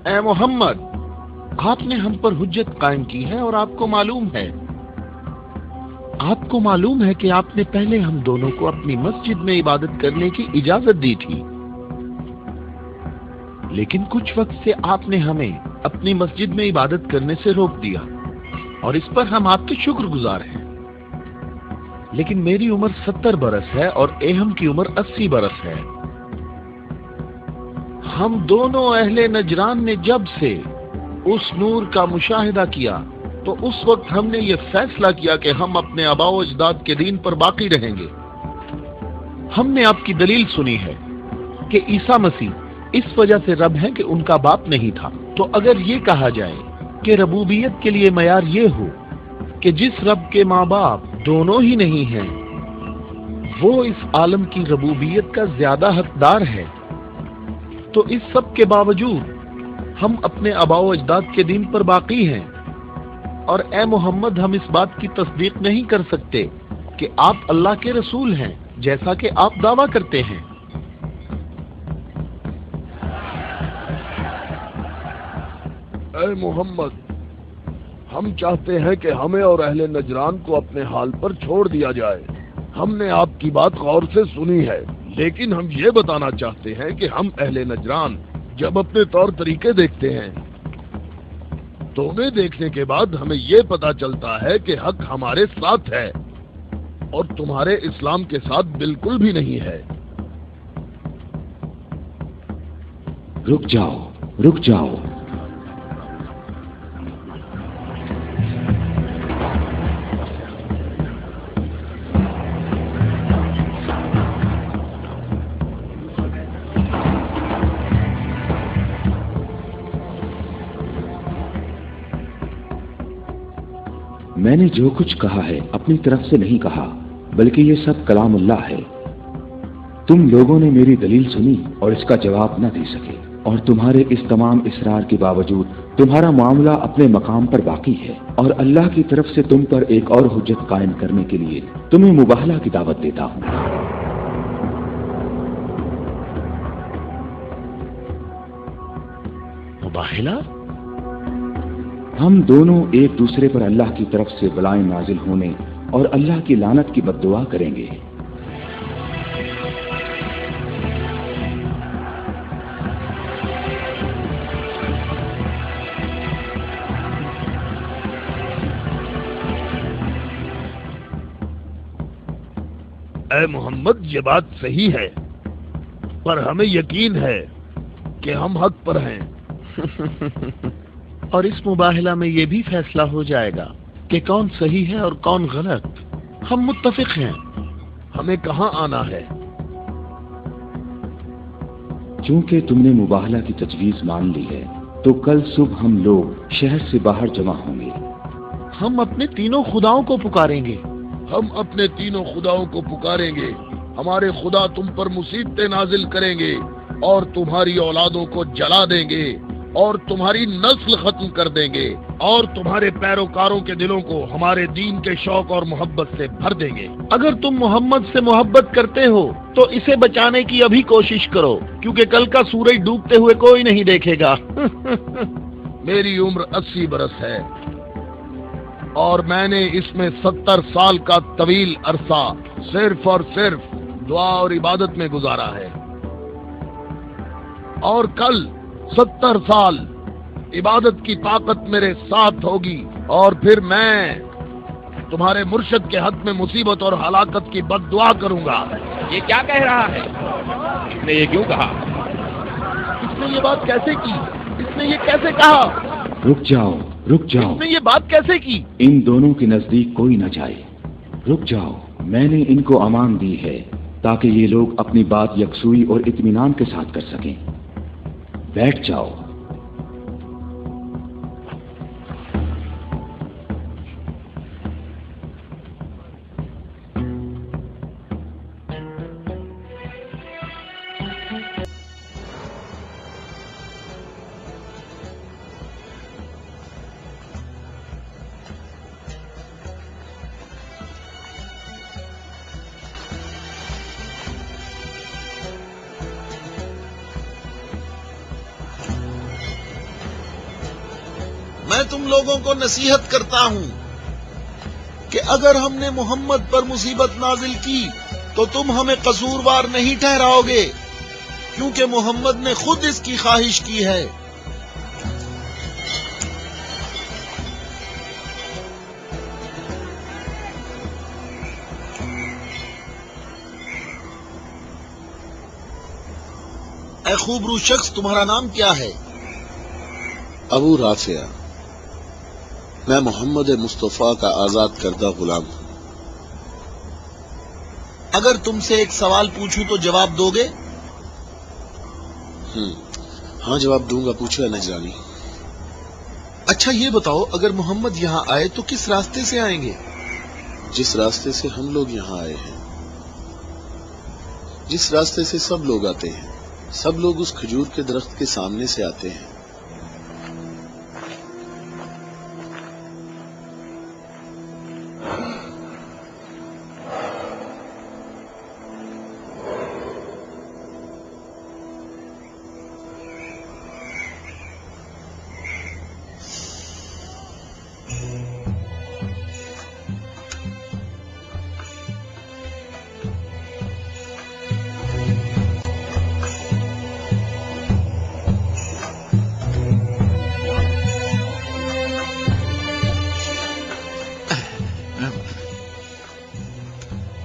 اے محمد، آپ نے ہم پر حجت قائم کی ہے اور آپ کو معلوم ہے کہ آپ نے پہلے ہم دونوں کو اپنی مسجد میں عبادت کرنے کی اجازت دی تھی، لیکن کچھ وقت سے آپ نے ہمیں اپنی مسجد میں عبادت کرنے سے روک دیا، اور اس پر ہم آپ کے شکر گزار ہیں۔ لیکن میری عمر 70 برس ہے اور ایہم کی عمر 80 برس ہے۔ ہم دونوں اہل نجران نے جب سے اس نور کا مشاہدہ کیا تو اس وقت ہم نے یہ فیصلہ کیا کہ ہم اپنے آباء و اجداد کے دین پر باقی رہیں گے۔ ہم نے آپ کی دلیل سنی ہے کہ عیسیٰ مسیح اس وجہ سے رب ہے کہ ان کا باپ نہیں تھا، تو اگر یہ کہا جائے کہ ربوبیت کے لیے معیار یہ ہو کہ جس رب کے ماں باپ دونوں ہی نہیں ہیں وہ اس عالم کی ربوبیت کا زیادہ حقدار ہے، تو اس سب کے باوجود ہم اپنے آباء و اجداد کے دین پر باقی ہیں، اور اے محمد ہم اس بات کی تصدیق نہیں کر سکتے کہ آپ اللہ کے رسول ہیں جیسا کہ آپ دعویٰ کرتے ہیں۔ اے محمد، ہم چاہتے ہیں کہ ہمیں اور اہل نجران کو اپنے حال پر چھوڑ دیا جائے۔ ہم نے آپ کی بات غور سے سنی ہے، لیکن ہم یہ بتانا چاہتے ہیں کہ ہم اہل نجران جب اپنے طور طریقے دیکھتے ہیں تو انہیں دیکھنے کے بعد ہمیں یہ پتا چلتا ہے کہ حق ہمارے ساتھ ہے اور تمہارے اسلام کے ساتھ بالکل بھی نہیں ہے۔ رک جاؤ۔ میں نے جو کچھ کہا ہے اپنی طرف سے نہیں کہا، بلکہ یہ سب کلام اللہ ہے۔ تم لوگوں نے میری دلیل سنی اور اس کا جواب نہ دے سکے، اور تمہارے اس تمام اصرار کے باوجود تمہارا معاملہ اپنے مقام پر باقی ہے، اور اللہ کی طرف سے تم پر ایک اور حجت قائم کرنے کے لیے تمہیں مباہلہ کی دعوت دیتا ہوں۔ مباہلہ؟ ہم دونوں ایک دوسرے پر اللہ کی طرف سے بلائیں نازل ہونے اور اللہ کی لعنت کی بد دعا کریں گے۔ اے محمد، یہ بات صحیح ہے، پر ہمیں یقین ہے کہ ہم حق پر ہیں۔ اور اس مباہلہ میں یہ بھی فیصلہ ہو جائے گا کہ کون صحیح ہے اور کون غلط۔ ہم متفق ہیں۔ ہمیں کہاں آنا ہے؟ چونکہ تم نے مباہلہ کی تجویز مان لی ہے تو کل صبح ہم لوگ شہر سے باہر جمع ہوں گے۔ ہم اپنے تینوں خداؤں کو پکاریں گے۔ ہم اپنے تینوں خداؤں کو پکاریں گے۔ ہمارے خدا تم پر مصیبتیں نازل کریں گے اور تمہاری اولادوں کو جلا دیں گے اور تمہاری نسل ختم کر دیں گے اور تمہارے پیروکاروں کے دلوں کو ہمارے دین کے شوق اور محبت سے بھر دیں گے۔ اگر تم محمد سے محبت کرتے ہو تو اسے بچانے کی ابھی کوشش کرو، کیونکہ کل کا سورج ڈوبتے ہوئے کوئی نہیں دیکھے گا۔ میری عمر 80 برس ہے اور میں نے اس میں 70 سال کا طویل عرصہ صرف اور صرف دعا اور عبادت میں گزارا ہے، اور کل 70 سال عبادت کی طاقت میرے ساتھ ہوگی، اور پھر میں تمہارے مرشد کے حق میں مصیبت اور ہلاکت کی بد دعا کروں گا۔ یہ کیا کہہ رہا ہے؟ اس نے یہ کیوں کہا؟ اس نے یہ بات کیسے کی؟ اس نے یہ کیسے کہا؟ رک جاؤ۔ اس نے یہ بات کیسے کی؟ ان دونوں کے نزدیک کوئی نہ جائے۔ رک جاؤ، میں نے ان کو امان دی ہے تاکہ یہ لوگ اپنی بات یکسوئی اور اطمینان کے ساتھ کر سکیں۔ بیٹھ جاؤ۔ میں تم لوگوں کو نصیحت کرتا ہوں کہ اگر ہم نے محمد پر مصیبت نازل کی تو تم ہمیں قصوروار نہیں ٹھہراؤ گے، کیونکہ محمد نے خود اس کی خواہش کی ہے۔ اے خوبرو شخص، تمہارا نام کیا ہے؟ ابو رافع، میں محمد مصطفیٰ کا آزاد کردہ غلام ہوں۔ اگر تم سے ایک سوال پوچھوں تو جواب دو گے؟ ہاں جواب دوں گا، پوچھو نجرانی۔ اچھا یہ بتاؤ، اگر محمد یہاں آئے تو کس راستے سے آئیں گے؟ جس راستے سے ہم لوگ یہاں آئے ہیں، جس راستے سے سب لوگ آتے ہیں، سب لوگ اس کھجور کے درخت کے سامنے سے آتے ہیں۔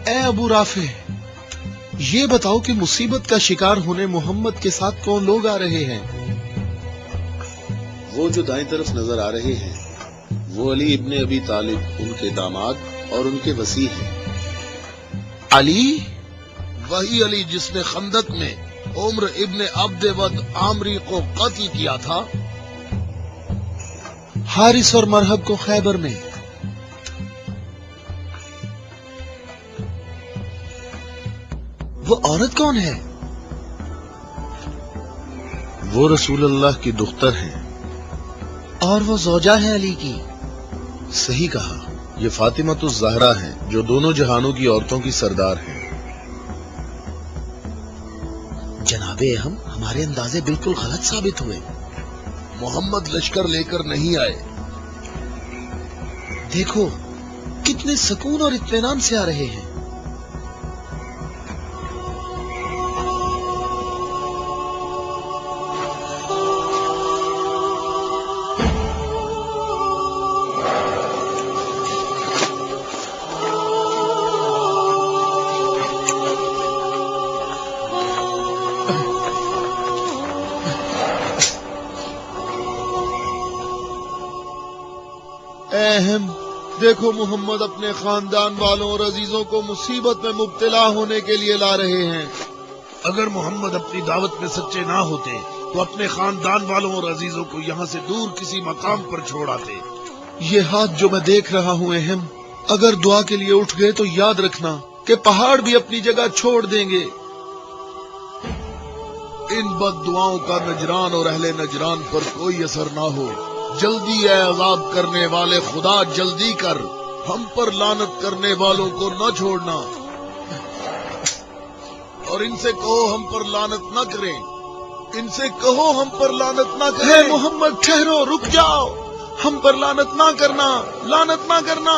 اے ابو رافع، یہ بتاؤ کہ مصیبت کا شکار ہونے محمد کے ساتھ کون لوگ آ رہے ہیں؟ وہ جو دائیں طرف نظر آ رہے ہیں وہ علی ابن ابی طالب، ان کے داماد اور ان کے وصی ہیں۔ علی؟ وہی علی جس نے خندق میں عمر ابن عبد ود عامری کو قتل کیا تھا؟ حارث اور مرہب کو خیبر میں؟ وہ عورت کون ہے؟ وہ رسول اللہ کی دختر ہیں۔ اور وہ زوجہ ہے علی کی؟ صحیح کہا، یہ فاطمہ الزہرا ہیں جو دونوں جہانوں کی عورتوں کی سردار ہیں۔ جناب اہم، ہمارے اندازے بالکل غلط ثابت ہوئے۔ محمد لشکر لے کر نہیں آئے۔ دیکھو کتنے سکون اور اطمینان سے آ رہے ہیں۔ اہم دیکھو، محمد اپنے خاندان والوں اور عزیزوں کو مصیبت میں مبتلا ہونے کے لیے لا رہے ہیں۔ اگر محمد اپنی دعوت میں سچے نہ ہوتے تو اپنے خاندان والوں اور عزیزوں کو یہاں سے دور کسی مقام پر چھوڑ آتے۔ یہ ہاتھ جو میں دیکھ رہا ہوں اہم، اگر دعا کے لیے اٹھ گئے تو یاد رکھنا کہ پہاڑ بھی اپنی جگہ چھوڑ دیں گے۔ ان بد دعاؤں کا نجران اور اہل نجران پر کوئی اثر نہ ہو۔ جلدی اے عذاب کرنے والے خدا، جلدی کر، ہم پر لعنت کرنے والوں کو نہ چھوڑنا، اور ان سے کہو ہم پر لعنت نہ کریں، ان سے کہو ہم پر لعنت نہ کریں۔ اے محمد ٹھہرو، رک جاؤ، ہم پر لعنت نہ کرنا، لعنت نہ کرنا۔